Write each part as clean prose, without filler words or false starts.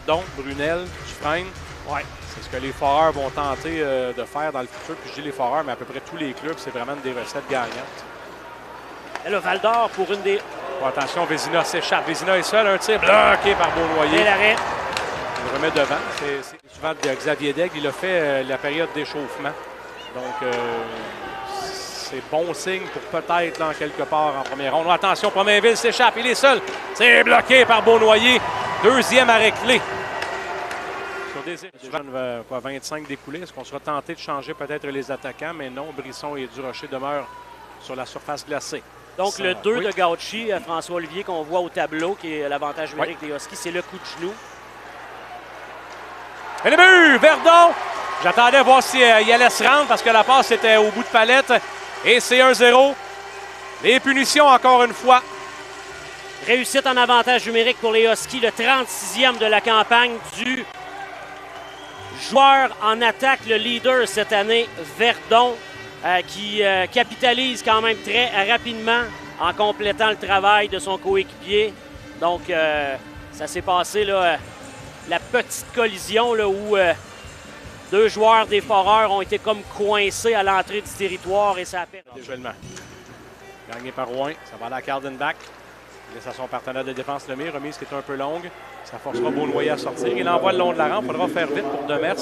Verdon, Brunel, Dufresne. Ouais. C'est ce que les Foreurs vont tenter de faire dans le futur. Puis je dis les Foreurs, mais à peu près tous les clubs, c'est vraiment des recettes gagnantes. Et là, Val-d'Or pour une des... Bon, attention, Vézina s'échappe. Vézina est seul, un tir bloqué par Beaunoyer. Et l'arrêt. Il le remet devant. C'est souvent de Xavier Daigle. Il a fait la période d'échauffement. Donc, c'est bon signe pour peut-être, là, quelque part, en première ronde. Attention, Pomainville s'échappe. Il est seul. C'est bloqué par Beaunoyer. Deuxième arrêt clé. Sur des 25 découlés. Est-ce qu'on sera tenté de changer peut-être les attaquants? Mais non, Brisson et Durocher demeurent sur la surface glacée. Donc, ça, le 2 oui. de Gauchi, François-Olivier, qu'on voit au tableau, qui est l'avantage numérique des Huskies, c'est le coup de genou. Et le but! Verdon! J'attendais voir s'il allait se rendre parce que la passe était au bout de palette. Et c'est 1-0. Les punitions, encore une fois. Réussite en avantage numérique pour les Huskies, le 36e de la campagne du joueur en attaque, le leader cette année, Verdon, qui capitalise quand même très rapidement en complétant le travail de son coéquipier. Donc, ça s'est passé, là, la petite collision là, où deux joueurs des Foreurs ont été comme coincés à l'entrée du territoire et ça a perdu. Déjeunement. Gagné par Rouen. Ça va aller à Cardenbach. Il laisse à son partenaire de défense Lemay. Remise qui est un peu longue. Ça forcera Beaunoyer à sortir. Il envoie le long de la rampe. Il faudra faire vite pour Demers.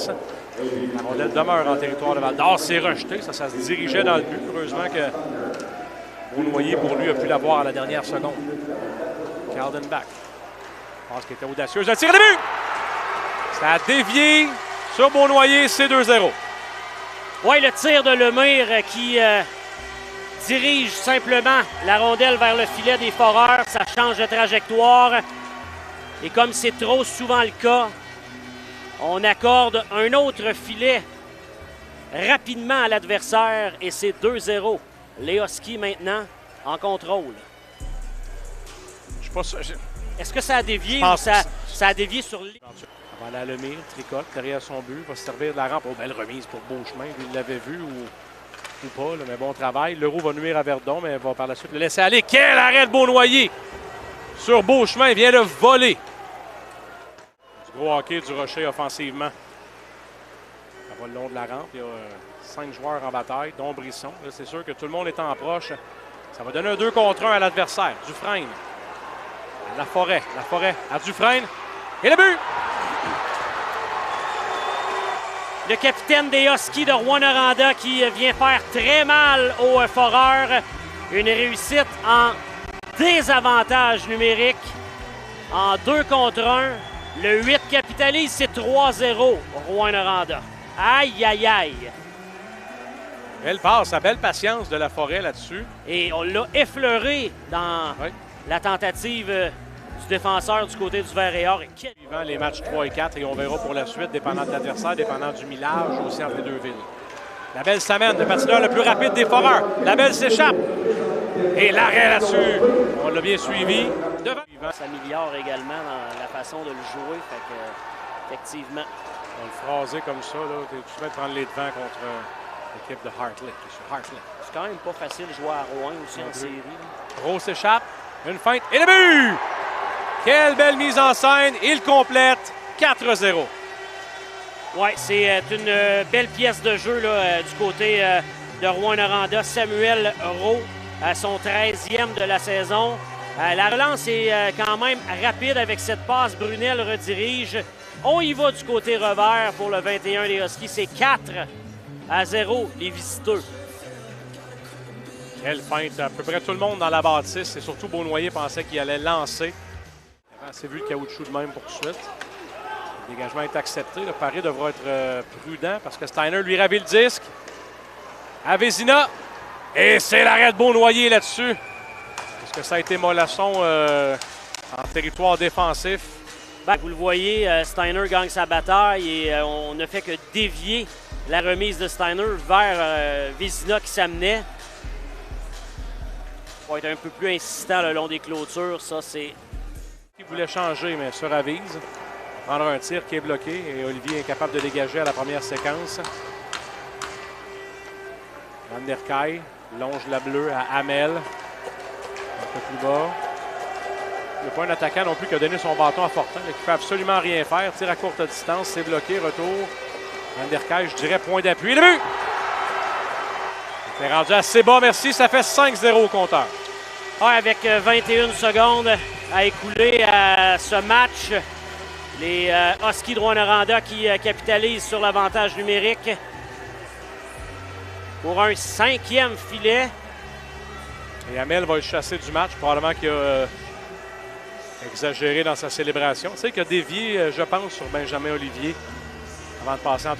La rondelle demeure en territoire de Val-d'Or. C'est rejeté. Ça se dirigeait dans le but. Heureusement que Beaunoyer, pour lui, a pu l'avoir à la dernière seconde. Cardenbach. Passe qui était audacieuse. Un tir de but! Ça a dévié sur Beaunoyer. C'est 2-0. Oui, le tir de Lemire qui dirige simplement la rondelle vers le filet des Foreurs. Ça change de trajectoire. Et comme c'est trop souvent le cas, on accorde un autre filet rapidement à l'adversaire et c'est 2-0. Les Huskies maintenant en contrôle. Je suis pas sûr. Est-ce que ça a dévié Je ou pense ça a dévié sur lui? On va aller à Lemire, tricote derrière son but, va se servir de la rampe. Oh, belle remise pour Beauchemin. Lui, il l'avait vu ou pas, là, mais bon travail. Leroux va nuire à Verdon, mais va par la suite le laisser aller. Quel arrêt de Beaunoyer sur Beauchemin. Il vient de voler. Du gros hockey du Rocher offensivement. Ça va le long de la rampe. Il y a 5 joueurs en bataille, dont Brisson. Là, c'est sûr que tout le monde est en proche. Ça va donner un 2 contre 1 à l'adversaire. Dufresne. La Forêt à Dufresne. Et le but! Le capitaine des Huskies de Rouyn-Noranda qui vient faire très mal aux Foreurs. Une réussite en désavantage numérique. En 2 contre 1. Le 8 capitalise, c'est 3-0 Rouyn-Noranda. Aïe, aïe, aïe. Belle passe, la belle patience de la Forêt là-dessus. Et on l'a effleuré dans la tentative du défenseur du côté du Vert et Or. Suivant les matchs 3 et 4, et on verra pour la suite, dépendant de l'adversaire, dépendant du millage aussi entre les deux villes. La belle Samène, le patineur le plus rapide des Foreurs. La belle s'échappe. Et l'arrêt là-dessus. On l'a bien suivi. Devant. Ça s'améliore également dans la façon de le jouer. Fait que, effectivement. On le phrasé comme ça, là, tu peux prendre les devants contre l'équipe de Hartley. C'est quand même pas facile de jouer à Rouen aussi en série. Gros s'échappe. Une feinte. Et le but! Quelle belle mise en scène. Il complète 4-0. Oui, c'est une belle pièce de jeu là, du côté de Rouyn-Noranda. Samuel Rowe, à son 13e de la saison. La relance est quand même rapide avec cette passe. Brunel redirige. On y va du côté revers pour le 21 des Huskies. C'est 4-0 les visiteurs. Quelle feinte. À peu près tout le monde dans la bâtisse. Et surtout Beaunoyer pensait qu'il allait lancer. C'est vu le caoutchouc de même pour tout de suite. Le dégagement est accepté. Le pari devra être prudent parce que Steiner lui ravit le disque. À Vézina. Et c'est l'arrêt de Beaunoyer là-dessus. Est-ce que ça a été mollasson en territoire défensif? Ben, vous le voyez, Steiner gagne sa bataille et on ne fait que dévier la remise de Steiner vers Vézina qui s'amenait. Il faut être un peu plus insistant le long des clôtures. Ça, c'est... Il voulait changer, mais se ravise. Prendre un tir qui est bloqué et Olivier est incapable de dégager à la première séquence. Van der Kay longe la bleue à Hamel. Un peu plus bas. Il n'y a pas un attaquant non plus qui a donné son bâton à Fortin, qui ne fait absolument rien faire. Tire à courte distance, c'est bloqué, retour. Van der Kay, je dirais point d'appui. Le but! C'est rendu assez bas, merci. Ça fait 5-0 au compteur. Ouais, avec 21 secondes à écouler à ce match, les Huskies de Rouyn-Noranda qui capitalisent sur l'avantage numérique pour un 5e filet. Et Hamel va le chasser du match. Probablement qu'il a exagéré dans sa célébration. Tu sais qu'il a dévié, je pense, sur Benjamin Olivier avant de passer entre